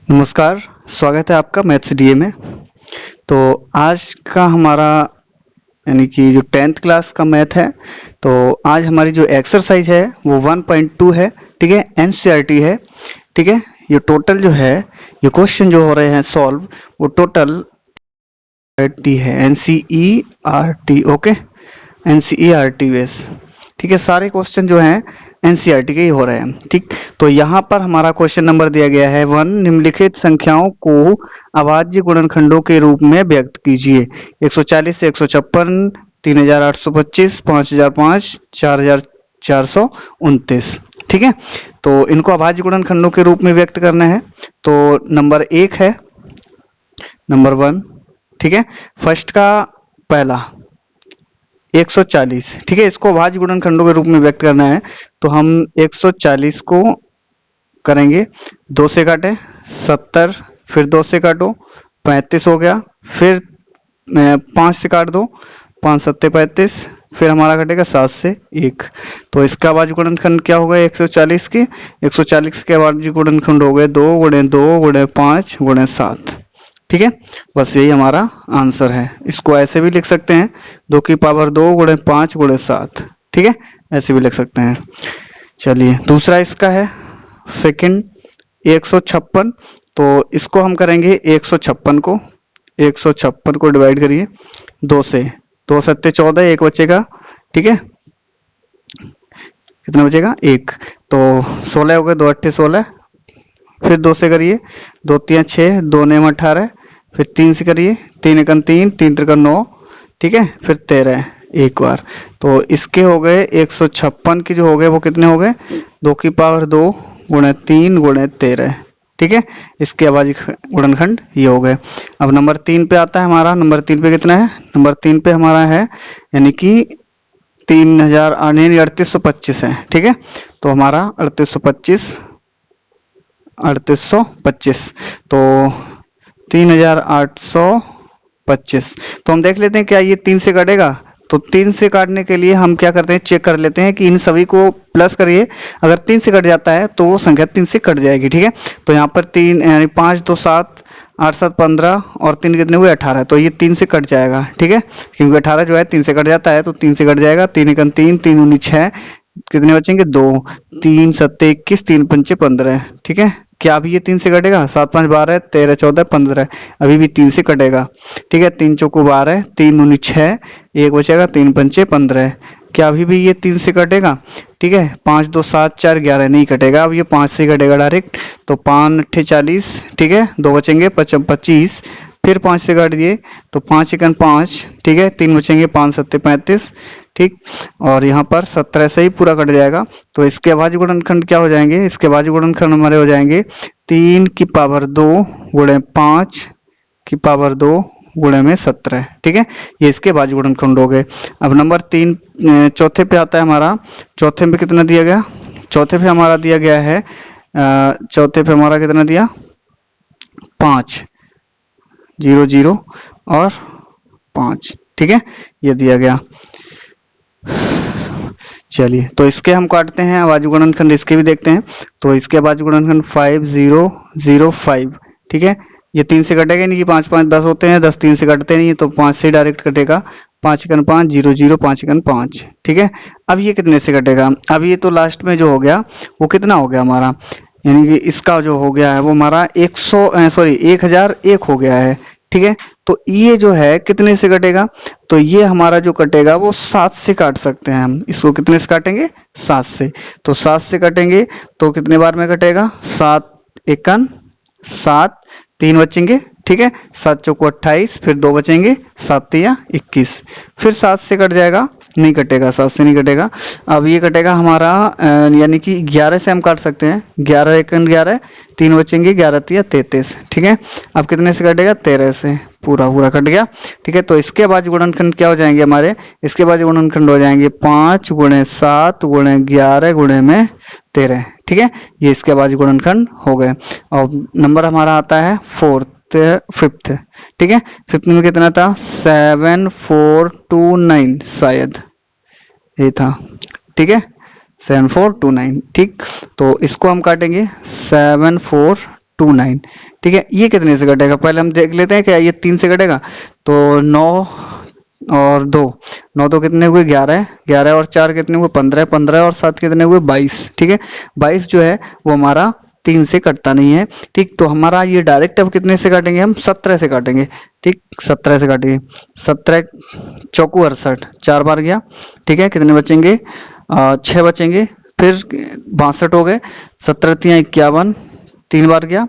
नमस्कार, स्वागत है आपका मैथ्स डीए में। तो आज का हमारा यानी कि जो 10th क्लास का मैथ है, तो आज हमारी जो एक्सरसाइज है वो 1.2 है, ठीक है, एनसीईआरटी है, ठीक है। ये टोटल जो है, ये क्वेश्चन जो हो रहे हैं सॉल्व, वो टोटल टी है, एनसीईआरटी, ओके, एनसीईआरटी बेस, ठीक है। सारे क्वेश्चन जो हैं एनसीईआरटी के ही हो रहे हैं, ठीक। तो यहाँ पर हमारा क्वेश्चन नंबर दिया गया है 1, निम्नलिखित संख्याओं को अभाज्य गुणनखंडों के रूप में व्यक्त कीजिए। 140 से 156, 3825, 5005, 4429, ठीक है। तो इनको अभाज्य गुणनखंडों के रूप में व्यक्त करना है। तो नंबर 1 है, नंबर 1, ठीक है। फर्स्ट का पहला 140, ठीक है, इसको अभाज्य गुणनखंडों के रूप में व्यक्त करना है। तो हम 140 को करेंगे 2 से काटें 70, फिर 2 से काटो 35 हो गया, फिर 5 से काट दो 5 सत्ते 35, फिर हमारा कटेगा 7 से 1। तो इसका अभाज्य गुणनखंड क्या होगा 140 के 140 के अभाज्य गुणनखंड हो गए 2 गुणे 2 गुणे 5 गुणे 7, ठीक है। बस यही हमारा आंसर है। इसको ऐसे भी लिख सकते हैं 2 की पावर 2 गुणे 5 गुणे 7, ठीक है, ऐसे भी लिख सकते हैं। चलिए दूसरा इसका है सेकंड 156। तो इसको हम करेंगे 156 को डिवाइड करिए 2 से, 2 सत्ते 14, 1 बचेगा, ठीक है, कितना बचेगा 1। तो 16 हो गए, 2 अट्ठे 16, फिर 2 से करिए 2 3 6, 2 9 18, फिर 3 से करिए 3 एकन 3, 3 त्रिकन 9, ठीक है, फिर 13 एक बार। तो इसके हो गए 156 के जो हो गए वो कितने हो गए 2 की पावर 2 गुणे 3 गुणे 13, ठीक है। इसके अभाज्य गुणनखंड ये हो गए। अब नंबर 3 पे आता है हमारा। नंबर 3 पे कितना है, नंबर 3 पे हमारा है यानी कि 3825 है, ठीक है। तो हमारा 3825 तो 3825। तो हम देख लेते हैं क्या ये 3 से कटेगा। तो 3 से काटने के लिए हम क्या करते हैं, चेक कर लेते हैं कि इन सभी को प्लस करिए। अगर 3 से कट जाता है तो वो संख्या 3 से कट जाएगी, ठीक है। तो यहाँ पर 3 यानी 5 2 7, 8 7 15 और 3 कितने हुए 18। तो ये 3 से कट जाएगा, ठीक है, क्योंकि 18 जो है 3 से कट जाता है, तो 3 से कट जाएगा। 3 एकन 3, 3 दूनी 6, कितने बचेंगे 2, 3 सत्ते 21, 3 पंचे 15, ठीक है। क्या अभी ये 3 से कटेगा, 7 5 12, 13 14 15, अभी भी 3 से कटेगा, ठीक है। 3 चौको 12, 3 दूनी 6, 1 बचेगा, 3 पंचे 15, क्या अभी भी ये 3 से कटेगा, ठीक है। 5 2 7 4 11 नहीं कटेगा, अब ये 5 से कटेगा डायरेक्ट। तो 5 अट्ठे 40, ठीक है, 2 बचेंगे 25, फिर 5 से काट दिए तो 5 एकन 5, ठीक है, 3 बचेंगे 5 सत्ते 35, ठीक। और यहाँ पर 17 से ही पूरा कट जाएगा। तो इसके अभाज्य गुणनखंड क्या हो जाएंगे, इसके अभाज्य गुणनखंड हमारे हो जाएंगे 3 की पावर 2 गुणे 5 की पावर 2 गुणे में 17, ठीक है। ये इसके अभाज्य गुणनखंड हो गए। अब नंबर 3 चौथे पे आता है हमारा। चौथे में कितना दिया गया, चौथे पे हमारा दिया गया है चौथे पे हमारा कितना दिया 5 0 0 और 5, ठीक है, ये दिया गया। चलिए तो इसके हम काटते हैं अभाज्य गुणनखंड, इसके भी देखते हैं। तो इसके अभाज्य गुणनखंड 5 0 0 5, ठीक है। ये 3 से कटेगा नहीं कि 5 5 10 होते हैं, 10 3 से कटते नहीं है, तो 5 से डायरेक्ट कटेगा। 5 एकन 5 0 0 5 एकन 5, ठीक है। अब ये कितने से कटेगा, अब ये तो लास्ट में जो हो गया वो कितना हो गया हमारा, यानी कि इसका जो हो गया है वो हमारा 1001 हो गया है, ठीक है। तो ये जो है कितने से कटेगा, तो ये हमारा जो कटेगा वो 7 से काट सकते हैं हम। इसको कितने से काटेंगे 7 से। तो 7 से कटेंगे तो कितने बार में कटेगा 7 एकन 7, 3 बचेंगे, ठीक है, 7 चौको 28, फिर 2 बचेंगे, 7 तिया 21, फिर 7 से कट जाएगा, नहीं कटेगा, 7 से नहीं कटेगा। अब ये कटेगा हमारा यानी कि 11 से हम काट सकते हैं, 11 एकन 11, 3 बचेंगे, 11 तिया 33, ठीक है। अब कितने से कटेगा 13 से, पूरा पूरा कट गया, ठीक है। तो इसके अभाज्य गुणनखंड क्या हो जाएंगे हमारे, इसके अभाज्य गुणनखंड हो जाएंगे 5 गुणे 7 गुणे 11 गुणे में 13, ठीक है। ये इसके अभाज्य गुणनखंड हो गए। और नंबर हमारा आता है फिफ्थ, ठीक है। फिफ्थ में कितना था 7429 शायद ये था, ठीक है, 7429, ठीक। तो इसको हम काटेंगे 7429 29। ठीक है, ये कितने से कटेगा पहले हम देख लेते हैं क्या ये 3 से कटेगा। तो 9 और 2, 9 तो कितने हुए 11, 11 और 4 कितने हुए 15, 15 और 7 कितने हुए 22। ठीक है, 22 जो है वो हमारा 3 से कटता नहीं है। ठीक, तो हमारा ये डायरेक्ट अब कितने से काटेंगे हम 17 से काटेंगे। ठीक, 17 से काटेंगे, 17 चौकू 68, 4 बार गया। ठीक है, कितने बचेंगे 6 बचेंगे, फिर 62 हो गए, 17 तियां 51, 3 बार गया।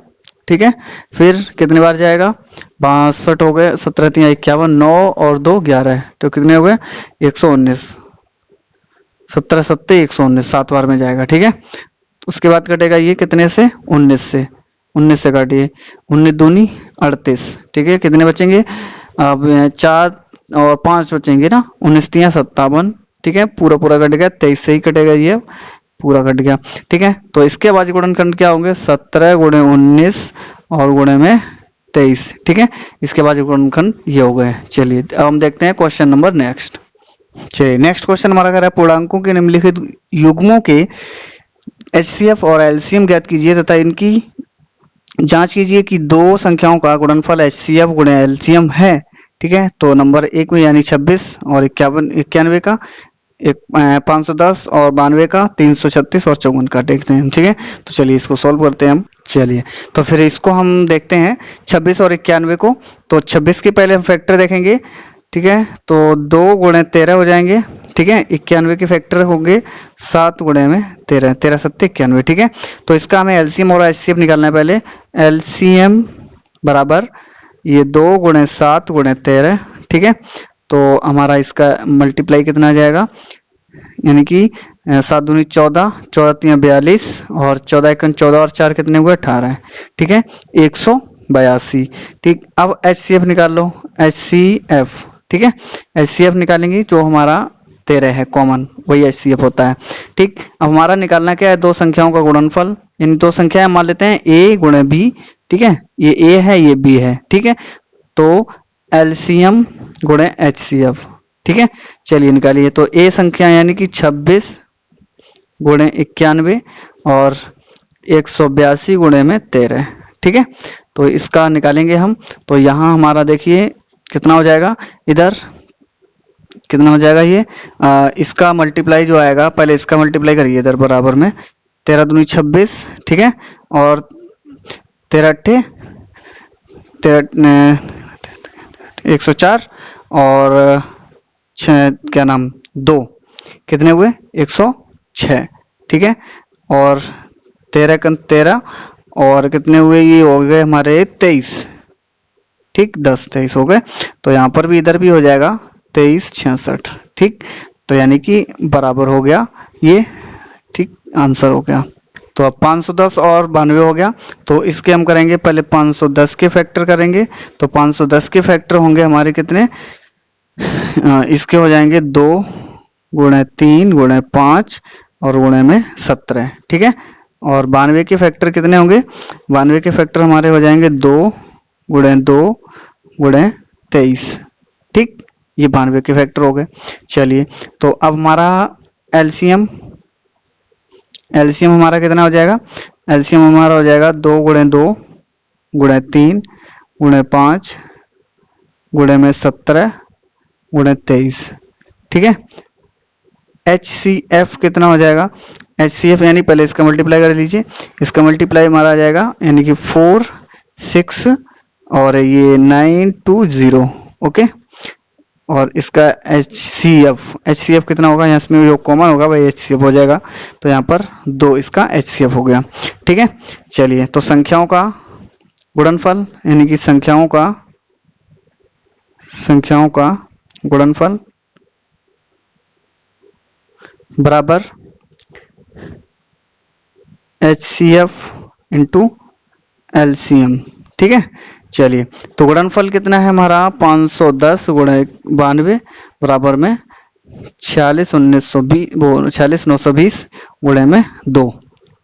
ठीक है, फिर कितने बार जाएगा 62 हो गए, 17 तियां 51, 9 और 2 11, तो कितने हो गए 119, 17 सत्ते 119, 7 बार में जाएगा। ठीक है, उसके बाद कटेगा ये कितने से 19 से, 19 से काटिए, 19 दूनी 38। ठीक है, कितने बचेंगे अब 4 और 5 बचेंगे ना, 19 तियां 57। ठीक है, पूरा पूरा कट गया, 23 से ही कटेगा ये, पूरा कट गया। ठीक है, तो इसके बाद गुणनखंड क्या होंगे 17 गुणे 19 और गुणे में 23। ठीक है, इसके बाद गुणनखंड ये हो गए। चलिए अब हम देखते हैं क्वेश्चन नंबर नेक्स्ट। चलिए नेक्स्ट क्वेश्चन हमारा कह रहा है पूर्णांकों के निम्नलिखित युग्मों के HCF और LCM ज्ञात कीजिए तथा इनकी जांच कीजिए कि दो संख्याओं का गुणनफल HCF गुणे LCM है। ठीक है, तो नंबर 1 में यानी 26 और 91 का, 510 और 92 का, 336 और 54 का देखते हैं हम। ठीक है, तो चलिए इसको सॉल्व करते हैं हम। चलिए तो फिर इसको हम देखते हैं 26 और 91 को। तो 26 के पहले हम फैक्टर देखेंगे। ठीक है, तो 2 गुणे 13 हो जाएंगे। ठीक है, 91 के फैक्टर होंगे 7 गुणे में 13, 13 सत्ते 91। ठीक है, तो इसका हमें एलसीएम और एचसीएफ निकालना है। पहले एलसीएम बराबर ये 2 गुणे 7 गुणे 13। ठीक है, तो हमारा इसका मल्टीप्लाई कितना आ जाएगा, यानी कि 7 दूनी 14, 14 तियां 42 और 14 एकन 14 और 4 कितने हुए 18। ठीक है, 182। ठीक, अब एचसीएफ निकाल लो, एचसीएफ। ठीक है, एचसीएफ निकालेंगे जो हमारा 13 है कॉमन, वही एचसीएफ होता है। ठीक, अब हमारा निकालना क्या है, दो संख्याओं का गुणनफल। इन दो संख्याएं मान लेते हैं a गुणे b। ठीक है, ये a है ये b है। ठीक है, तो एलसीएम गुणे एचसीएफ। ठीक है, चलिए निकालिए। तो a संख्या यानी कि 26 गुणे 91 और 182 गुणे में 13। ठीक है, तो इसका निकालेंगे हम। तो यहाँ हमारा देखिए कितना हो जाएगा, इधर कितना हो जाएगा ये इसका मल्टीप्लाई जो आएगा, पहले इसका मल्टीप्लाई करिए इधर बराबर में, 13 दूनी 26। ठीक है, और 13 अट्ठे 104 और 6 क्या नाम 2 कितने हुए 106। ठीक है, और 13 कन 13 और कितने हुए ये हो गए हमारे 23। ठीक, 10 23 हो गए। तो यहाँ पर भी इधर भी हो जाएगा 23 66। ठीक, तो यानी कि बराबर हो गया ये। ठीक, आंसर हो गया। तो अब 510 और 92 हो गया। तो इसके हम करेंगे पहले 510 के फैक्टर करेंगे। तो 510 के फैक्टर होंगे हमारे कितने, इसके हो जाएंगे 2 गुणे 3 गुणे 5 और गुणे में 17। ठीक है, और 92 के फैक्टर कितने होंगे, 92 के फैक्टर हमारे हो जाएंगे 2 गुणे 2 गुणे 23। ठीक, ये 92 के फैक्टर हो गए। चलिए, तो अब हमारा एलसीएम हमारा कितना हो जाएगा, एलसीएम हमारा हो जाएगा 2 गुणे 2 गुणे 3 गुणे 5 गुणे में 17 गुणे 23। ठीक है, HCF कितना हो जाएगा, HCF यानी पहले इसका मल्टीप्लाई कर लीजिए, इसका मल्टीप्लाई हमारा आ जाएगा यानी कि 4 6 और ये 920। ओके, और इसका HCF कितना होगा, यहाँ इसमें जो कॉमन होगा वही HCF हो जाएगा। तो यहाँ पर 2 इसका HCF हो गया। ठीक है, चलिए तो संख्याओं का गुणनफल यानी कि संख्याओं का गुणनफल बराबर HCF इंटू LCM। ठीक है, चलिए तो गुणनफल कितना है हमारा 510 गुणे 92 बराबर में 46,920 गुणे में 2।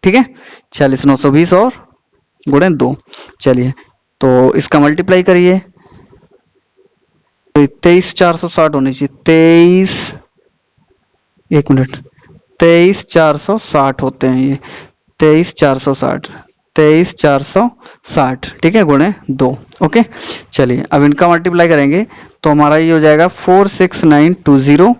ठीक है, 46,920 और गुणे 2। चलिए तो इसका मल्टीप्लाई करिए, तो 23,460 होनी चाहिए, 23,460 होते हैं ये, 23,460 23,460, ठीक है, गुणे 2। ओके, चलिए अब इनका मल्टीप्लाई करेंगे तो हमारा ये हो जाएगा 46920,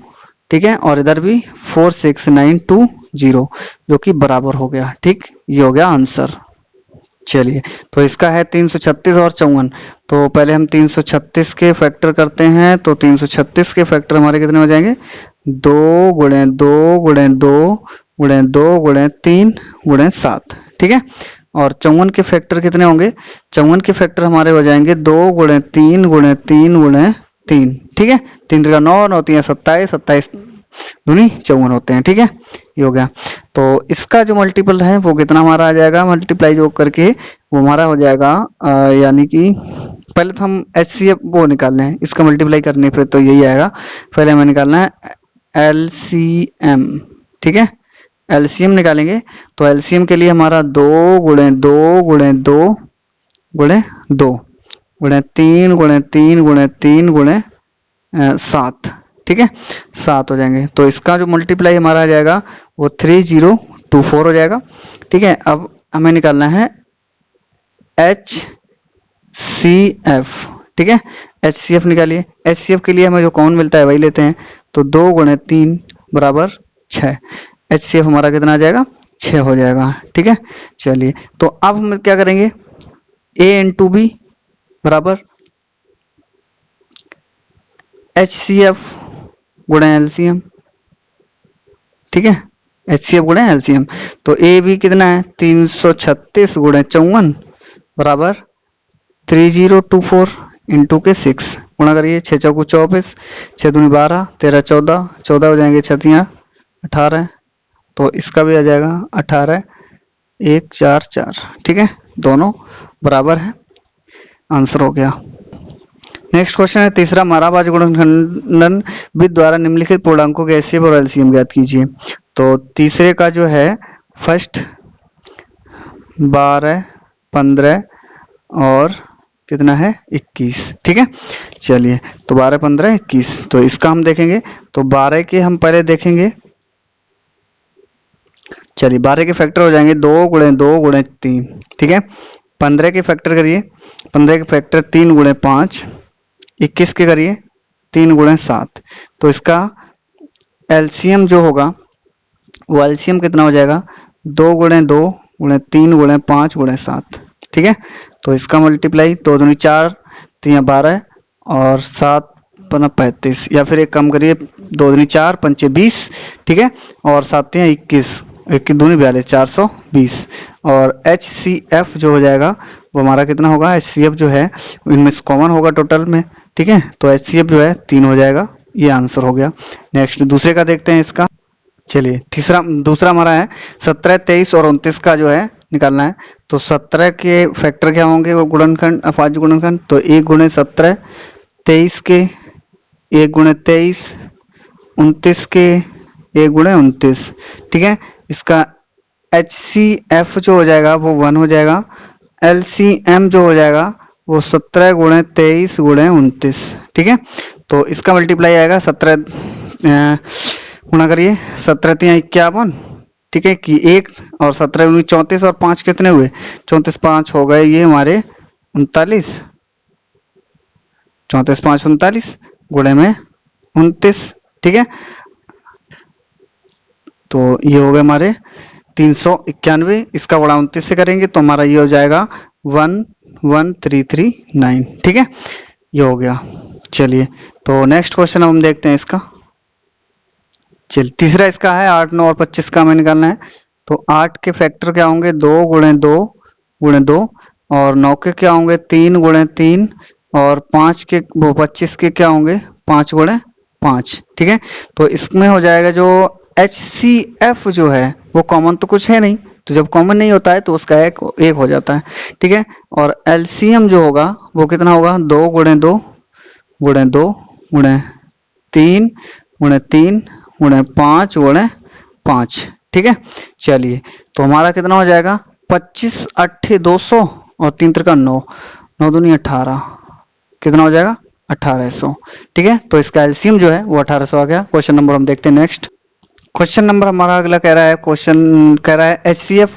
ठीक है, और इधर भी 46920, जो कि बराबर हो गया। ठीक, ये हो गया आंसर। चलिए, तो इसका है 336 और 54। तो पहले हम 336 के फैक्टर करते हैं, तो 336 के फैक्टर हमारे कितने हो जाएंगे? 2 गुणे 2 गुणे 2 गुणे 2 गुणे 3 गुणे 7, ठीक है। और 54 के फैक्टर कितने होंगे? 54 के फैक्टर हमारे हो जाएंगे 2 गुणे 3 गुणे 3 गुणे 3, ठीक है। 3 का 9 होती है 27, 27 दूनी 54 होते हैं, ठीक है। ये हो गया। तो इसका जो मल्टीपल है वो कितना हमारा आ जाएगा? मल्टीप्लाई जो करके वो हमारा हो जाएगा यानी कि पहले तो हम HCF वो निकाल लें, इसका मल्टीप्लाई करने पे तो यही आएगा। पहले हमें निकालना है LCM, ठीक है। LCM निकालेंगे तो LCM के लिए हमारा 2 गुणे 2 गुणे 2 गुणे 2 गुणे 3 गुणे 3 गुणे 3 गुणे 7, ठीक है, 7 हो जाएंगे। तो इसका जो मल्टीप्लाई हमारा आ जाएगा वो 3024 हो जाएगा, ठीक है। अब हमें निकालना है HCF, ठीक है। HCF निकालिए। HCF के लिए हमें जो कॉमन मिलता है वही लेते हैं, तो 2 गुणे 3 बराबर 6। HCF हमारा कितना आ जाएगा? 6 हो जाएगा, ठीक है। चलिए, तो अब हम क्या करेंगे? A इंटू बी बराबर HCF गुणे LCM, ठीक है। HCF गुणे LCM, तो ए बी कितना है? 336 गुणे 54 बराबर 3024 इंटू के 6 गुणा करिए। 6 चौको 24, 6 दूनी 12, 13 14, 14 हो जाएंगे 6 18, तो इसका भी आ जाएगा 18 1 4 4, ठीक है, दोनों बराबर है। आंसर हो गया। नेक्स्ट क्वेश्चन है तीसरा, महाराज गुणनखंडन विधि द्वारा निम्नलिखित पूर्णांकों के HCF और LCM ज्ञात कीजिए। तो तीसरे का जो है फर्स्ट 12 15 और कितना है 21, ठीक है। चलिए, तो 12 15 21, तो इसका हम देखेंगे। तो 12 के हम पहले देखेंगे। चलिए, 12 के फैक्टर हो जाएंगे 2 गुणे 2 गुणे 3, ठीक है। 15 के फैक्टर करिए, 15 के फैक्टर 3 गुणे 5, 21 के करिए 3 गुणे 7। तो इसका LCM जो होगा वो LCM कितना हो जाएगा? 2 गुणे 2 गुणे 3 गुणे 5 गुणे 7, ठीक है। तो इसका मल्टीप्लाई 2 दूनी 4, 3 12 और 7 पना 35, या फिर एक कम करिए 2 दूनी 4 पंचे 20, ठीक है, और 7 21, 21 दूनी 42, 420। और HCF जो हो जाएगा वो हमारा कितना होगा? HCF जो है इनमें से कॉमन होगा टोटल में, ठीक है। तो HCF जो है 3 हो जाएगा। ये आंसर हो गया। नेक्स्ट दूसरे का देखते हैं इसका। चलिए, दूसरा हमारा है 17 23 और 29 का जो है निकालना है। तो 17 के फैक्टर क्या होंगे? वो गुणनखंड, अभाज्य गुणनखंड। तो 1 गुणे 17, 23 के 1 गुणे 23, 29 के 1 गुणे 29, ठीक है। इसका HCF जो हो जाएगा वो 1 हो जाएगा। LCM जो हो जाएगा वो 17 गुणे 23 गुणे 29, ठीक है। तो इसका मल्टीप्लाई आएगा 17 गुणा करिए, 17 3 51, ठीक है, कि 1 और 17 34 और 5 कितने हुए? 34 5 हो गए ये हमारे 39, 34 5 39 गुणे में 29, ठीक है। तो ये हो गए हमारे 391। इसका गुणा 29 से करेंगे तो हमारा ये हो जाएगा 11339, ठीक है। ये हो गया। चलिए, तो नेक्स्ट क्वेश्चन हम देखते हैं इसका। चलिए, तीसरा इसका है 8 9 और 25 का हमें निकालना है। तो 8 के फैक्टर क्या होंगे? 2 गुणे 2 गुणे 2, और 9 के क्या होंगे? 3 गुणे 3, और 5 के वो 25 के क्या होंगे? 5 गुणे 5, ठीक है। तो इसमें हो जाएगा जो HCF जो है वो कॉमन तो कुछ है नहीं, तो जब कॉमन नहीं होता है तो उसका एक हो जाता है, ठीक है। और LCM जो होगा वो कितना होगा? 2 गुणे 2 गुणे 2 गुणे 3 गुणे 3 गुणे 5 गुणे 5, ठीक है। चलिए, तो हमारा कितना हो जाएगा? 25 8 200 और 3 त्रिका 9, 9 दूनी 18, कितना हो जाएगा? 1800, ठीक है। तो इसका LCM जो है वो 1800 आ गया। क्वेश्चन नंबर हम देखते हैं नेक्स्ट। क्वेश्चन नंबर हमारा अगला कह रहा है, क्वेश्चन कह रहा है HCF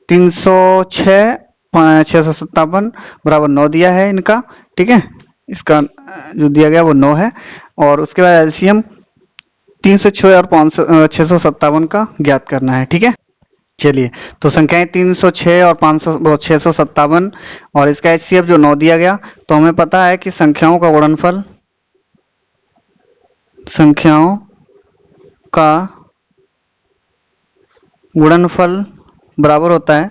306 657 बराबर 9 दिया है इनका, ठीक है, इसका जो दिया गया वो 9 है। और उसके बाद एलसीएम 306 और 657 का ज्ञात करना है, ठीक है। चलिए, तो संख्याएं 306 और 657 और इसका एचसीएफ जो 9 दिया गया, तो हमें पता है कि संख्याओं का गुणनफल बराबर होता है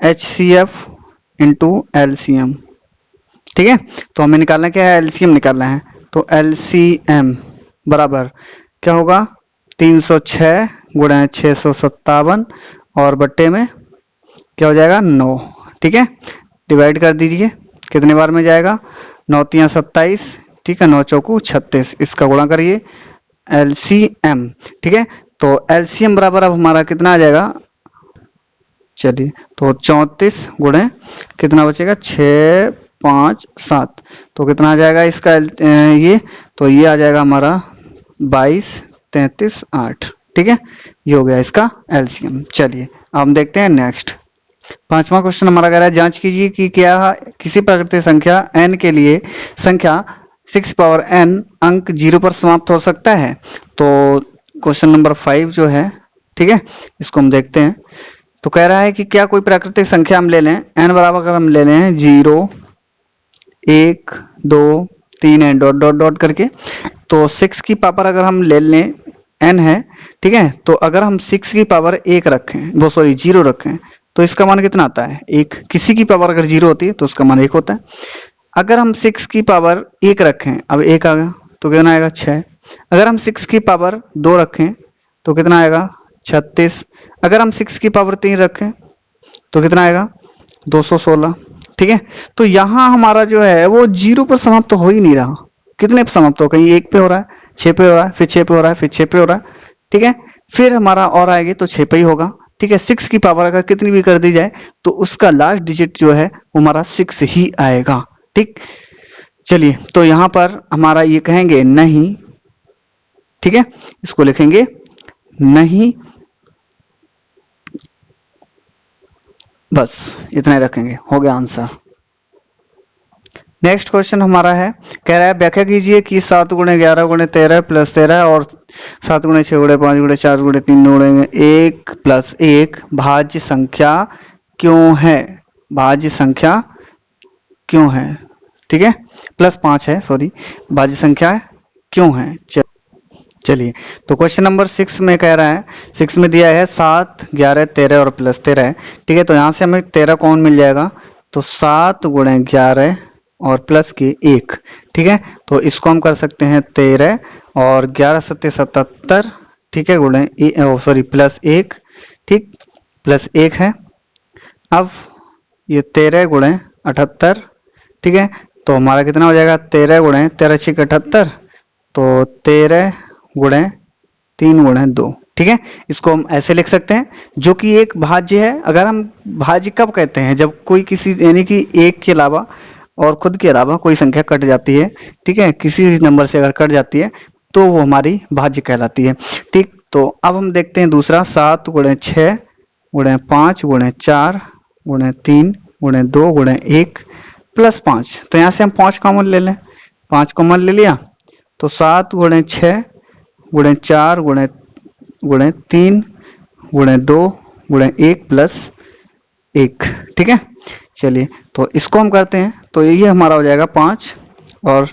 एचसीएफ इंटू एलसीएम, ठीक है। तो हमें निकालना क्या है, एलसीएम निकालना है। तो एलसीएम बराबर क्या होगा, 306 गुणा 657 और बट्टे में क्या हो जाएगा 9, ठीक है। डिवाइड कर दीजिए, कितने बार में जाएगा, 9 तिया 27, ठीक है, 9 चौकू 36, इसका गुणा करिए एलसीएम, ठीक है। तो एलसीएम बराबर अब हमारा कितना आ जाएगा, चलिए, तो 34 गुणे कितना बचेगा, 6 5 7, तो कितना आ जाएगा इसका ये, तो ये आ जाएगा हमारा 22 33 8, ठीक है। ये हो गया इसका एलसीएम। चलिए, अब हम देखते हैं नेक्स्ट। पांचवा क्वेश्चन हमारा कह रहा है, जांच कीजिए कि क्या किसी प्राकृतिक संख्या n के लिए संख्या 6 पावर n अंक 0 पर समाप्त हो सकता है। तो क्वेश्चन नंबर 5 जो है, ठीक है, इसको हम देखते हैं। तो कह रहा है कि क्या कोई प्राकृतिक संख्या हम ले लें, n बराबर अगर हम ले लें 0 1 2 3 एंड डॉट डॉट डॉट करके, तो 6 की पावर अगर हम ले लें, n है, ठीक है, तो अगर हम 6 की पावर 1 रखें, वो सॉरी 0 रखें, तो इसका मान कितना आता है 1। किसी की पावर अगर 0 होती है तो उसका मान 1 होता है। अगर हम 6 की पावर 1 रखें, अब 1 आ गया तो कितना आएगा 6। अगर हम 6 की पावर 2 रखें तो कितना आएगा 36। अगर हम 6 की पावर 3 रखें तो कितना आएगा 216, ठीक है। तो यहाँ हमारा जो है वो 0 पर समाप्त हो ही नहीं रहा। कितने पे समाप्त हो, कहीं 1 पे हो रहा है, 6 पे हो रहा है, फिर 6 पे हो रहा है, फिर 6 पे हो रहा है, ठीक है। फिर हमारा और आएगी तो 6 पे ही होगा, ठीक है। 6 की पावर अगर कितनी भी कर दी जाए तो उसका लास्ट डिजिट जो है वो हमारा 6 ही आएगा, ठीक। चलिए, तो यहाँ पर हमारा ये कहेंगे नहीं, ठीक है, इसको लिखेंगे नहीं, बस इतना ही रखेंगे, हो गया आंसर। नेक्स्ट क्वेश्चन हमारा है, कह रहा है व्याख्या कीजिए कि 7 गुणे 11 गुणे 13 प्लस 13 और 7 गुणे 6 गुणे 5 गुणे 4 गुणे 3 गुणे 1 प्लस 1 भाज्य संख्या क्यों है, भाज्य संख्या क्यों है, ठीक है, प्लस 5 है, सॉरी, भाज्य संख्या क्यों है। चलिए, तो क्वेश्चन नंबर 6 में कह रहा है, 6 में दिया है 7 11 13 और प्लस 13 है, ठीक है। तो यहाँ से हमें 13 कौन मिल जाएगा, तो 7 गुणे 11 और प्लस के 1, ठीक है। तो इसको हम कर सकते हैं 13 और 11 सत्ते 77, ठीक है, गुणे सॉरी प्लस 1, ठीक, प्लस 1 है। अब ये 13 गुणे 78, ठीक है, तो हमारा कितना हो जाएगा 13 गुणे 13 6 78, तो 13 गुणे 3 गुणे 2, ठीक है। इसको हम ऐसे लिख सकते हैं, जो कि एक भाज्य है। अगर हम भाज्य कब कहते हैं, जब कोई किसी यानी कि एक के अलावा और खुद के अलावा कोई संख्या कट जाती है, ठीक है, किसी नंबर से अगर कट जाती है तो वो हमारी भाज्य कहलाती है, ठीक। तो अब हम देखते हैं दूसरा, 7 गुणे 6 गुणे 5 गुणे 4 गुणे 3 गुणे 2 गुणे 1 प्लस 5। तो यहाँ से हम 5 कॉमन ले लें, 5 कॉमन ले लिया, तो 7 गुणे 6 गुणे 4 गुणे 3 गुणे 2 गुणे 1 प्लस 1, ठीक है। चलिए, तो इसको हम करते हैं, तो ये हमारा हो जाएगा 5 और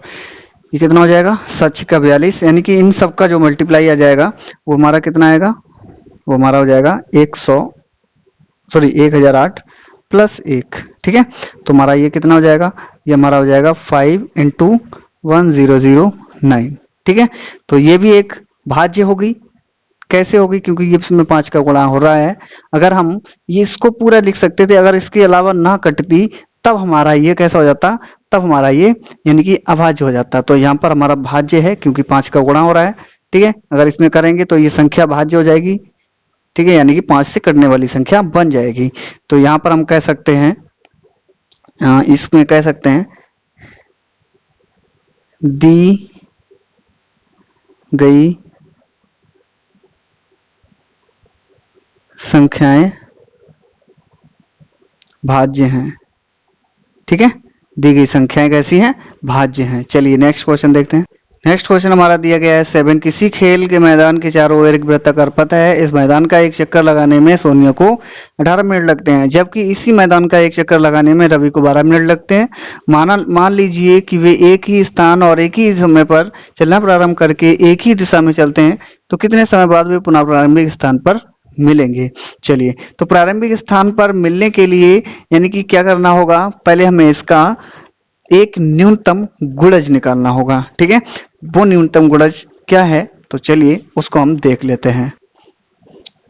ये कितना हो जाएगा 7 का 42, यानी कि इन सब का जो मल्टीप्लाई आ जाएगा वो हमारा कितना आएगा, वो हमारा हो जाएगा 1008 प्लस 1, ठीक है। तो हमारा ये कितना हो जाएगा, ये हमारा हो जाएगा 5 इंटू 1009, ठीक है। तो ये भी एक भाज्य होगी। कैसे होगी, क्योंकि ये इसमें 5 का गुणा हो रहा है। अगर हम ये इसको पूरा लिख सकते थे, अगर इसके अलावा ना कटती तब हमारा ये कैसा हो जाता, तब हमारा ये यानी कि अभाज्य हो जाता। तो यहाँ पर हमारा भाज्य है क्योंकि 5 का गुणा हो रहा है, ठीक है। अगर इसमें करेंगे तो ये संख्या भाज्य हो जाएगी, ठीक है, यानी कि 5 से कटने वाली संख्या बन जाएगी। तो यहाँ पर हम कह सकते हैं, इसमें कह सकते हैं दी गई संख्याएं भाज्य हैं, ठीक है, दी गई संख्याएं कैसी हैं, भाज्य हैं। चलिए नेक्स्ट क्वेश्चन देखते हैं। नेक्स्ट क्वेश्चन हमारा दिया गया है 7, किसी खेल के मैदान के चारों ओर एक वृत्ताकार पथ है, इस मैदान का एक चक्कर लगाने में सोनिया को 18 मिनट लगते हैं, जबकि इसी मैदान का एक चक्कर लगाने में रवि को 12 मिनट लगते हैं। मान लीजिए कि वे एक ही स्थान और एक ही समय पर चलना प्रारंभ करके एक ही दिशा में चलते हैं, तो कितने समय बाद वे पुनः प्रारंभिक स्थान पर मिलेंगे। चलिए, तो प्रारंभिक स्थान पर मिलने के लिए यानी कि क्या करना होगा, पहले हमें इसका एक न्यूनतम गुणज निकालना होगा। ठीक है, वो न्यूनतम गुणज क्या है, तो चलिए उसको हम देख लेते हैं।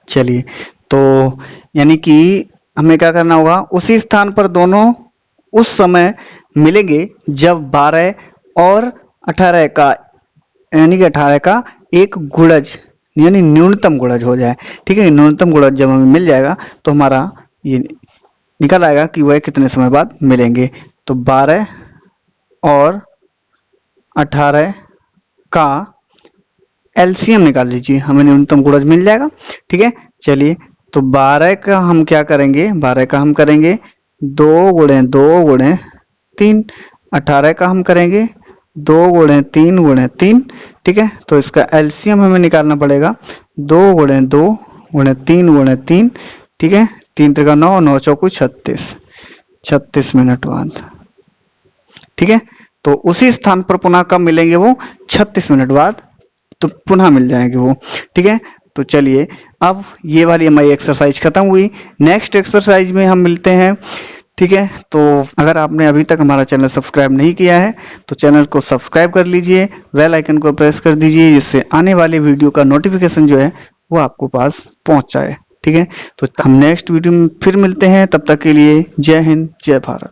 चलिए, तो यानी कि हमें क्या करना होगा, उसी स्थान पर दोनों उस समय मिलेंगे जब 12 और 18 का यानी कि 18 का एक गुणज यानी न्यूनतम गुणज हो जाए। ठीक है, न्यूनतम गुणज जब हमें मिल जाएगा तो हमारा ये निकल आएगा कि वह कितने समय बाद मिलेंगे। तो 12 और 18 का एलसीएम निकाल लीजिए, हमें न्यूनतम गुणज मिल जाएगा। ठीक है, चलिए, तो 12 का हम क्या करेंगे, 12 का हम करेंगे 2 गुणे 2 गुणे 3, 18 का हम करेंगे 2 गुणे 3 गुणे 3। ठीक है, तो इसका एलसीएम हमें निकालना पड़ेगा 2 गुणे 2 गुणे 3 गुणे 3। ठीक है, 3 त्रिका 9, 9 चौकू 36, 36 मिनट बाद। ठीक है, तो उसी स्थान पर पुनः कब मिलेंगे, वो 36 मिनट बाद तो पुनः मिल जाएंगे वो। ठीक है, तो चलिए अब ये वाली हमारी एक्सरसाइज खत्म हुई। नेक्स्ट एक्सरसाइज में हम मिलते हैं। ठीक है, तो अगर आपने अभी तक हमारा चैनल सब्सक्राइब नहीं किया है तो चैनल को सब्सक्राइब कर लीजिए, बेल आइकन को प्रेस कर दीजिए, जिससे आने वाले वीडियो का नोटिफिकेशन जो है वो आपको पास पहुंच जाए। ठीक है, तो हम नेक्स्ट वीडियो में फिर मिलते हैं, तब तक के लिए जय हिंद, जय भारत।